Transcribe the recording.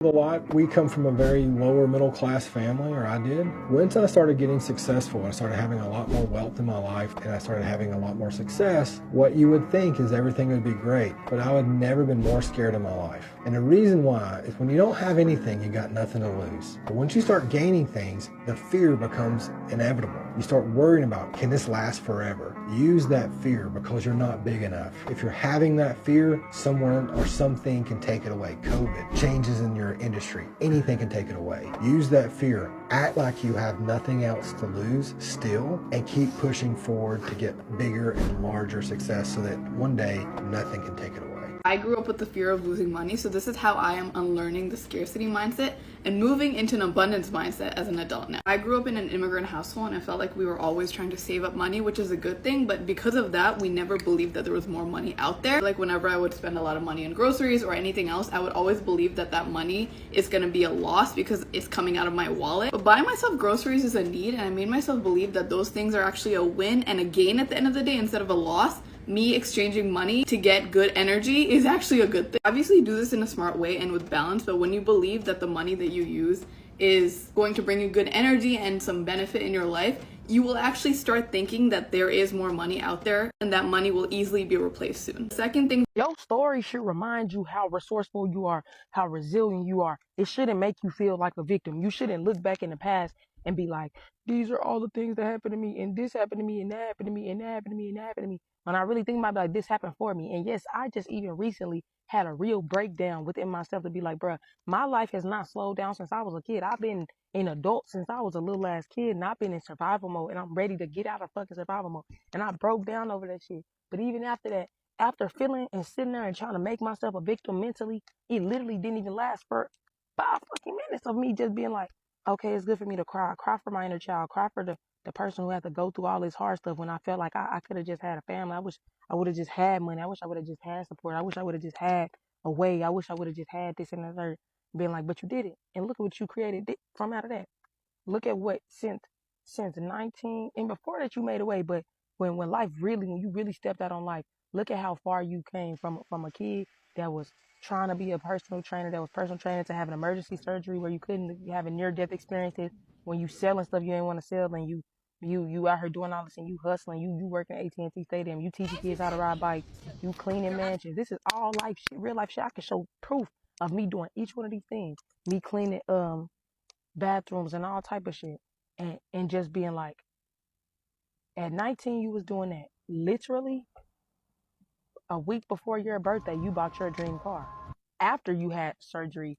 A lot. We come from a very lower middle class family, or I did. Once I started getting successful, I started having a lot more wealth in my life, and I started having a lot more success. What you would think is everything would be great, but I would never been more scared in my life. And the reason why is when you don't have anything, you got nothing to lose. But once you start gaining things, the fear becomes inevitable. You start worrying about, can this last forever? Use that fear because you're not big enough. If you're having that fear, someone or something can take it away. COVID, changes in your industry, anything can take it away. Use that fear. Act like you have nothing else to lose still, and keep pushing forward to get bigger and larger success so that one day nothing can take it away. I grew up with the fear of losing money, so this is how I am unlearning the scarcity mindset and moving into an abundance mindset as an adult now. I grew up in an immigrant household and I felt like we were always trying to save up money, which is a good thing, but because of that, we never believed that there was more money out there. Like whenever I would spend a lot of money on groceries or anything else, I would always believe that that money is gonna be a loss because it's coming out of my wallet. But buying myself groceries is a need, and I made myself believe that those things are actually a win and a gain at the end of the day instead of a loss. Me exchanging money to get good energy is actually a good thing. Obviously do this in a smart way and with balance, but when you believe that the money that you use is going to bring you good energy and some benefit in your life, you will actually start thinking that there is more money out there and that money will easily be replaced soon. Second thing, your story should remind you how resourceful you are, how resilient you are. It shouldn't make you feel like a victim. You shouldn't look back in the past and be like, these are all the things that happened to me, and this happened to me, and that happened to me, and that happened to me, and that happened to me. When I really think about it, like, this happened for me. And yes, I just even recently had a real breakdown within myself to be like, bruh, my life has not slowed down since I was a kid. I've been an adult since I was a little ass kid, and I've been in survival mode, and I'm ready to get out of fucking survival mode. And I broke down over that shit. But even after that, after feeling and sitting there and trying to make myself a victim mentally, it literally didn't even last for 5 fucking minutes of me just being like, okay, it's good for me to cry. Cry for my inner child. Cry for the person who had to go through all this hard stuff when I felt like I could have just had a family. I wish I would have just had money. I wish I would have just had support. I wish I would have just had a way. I wish I would have just had this and the third. Being like, but you did it. And look at what you created from out of that. Look at what since 19 and before that you made a way, but when life really, when you really stepped out on life, look at how far you came from a kid that was trying to be a personal trainer, that was personal training, to having emergency surgery where you couldn't have a near death experiences, when you selling stuff you didn't want to sell, and you out here doing all this, and you hustling, you working at AT&T Stadium, you teaching kids how to ride bikes, you cleaning mansions. This is all life shit, real life shit. I can show proof of me doing each one of these things, me cleaning bathrooms and all type of shit, and just being like, at 19 you was doing that. Literally a week before your birthday, you bought your dream car after you had surgery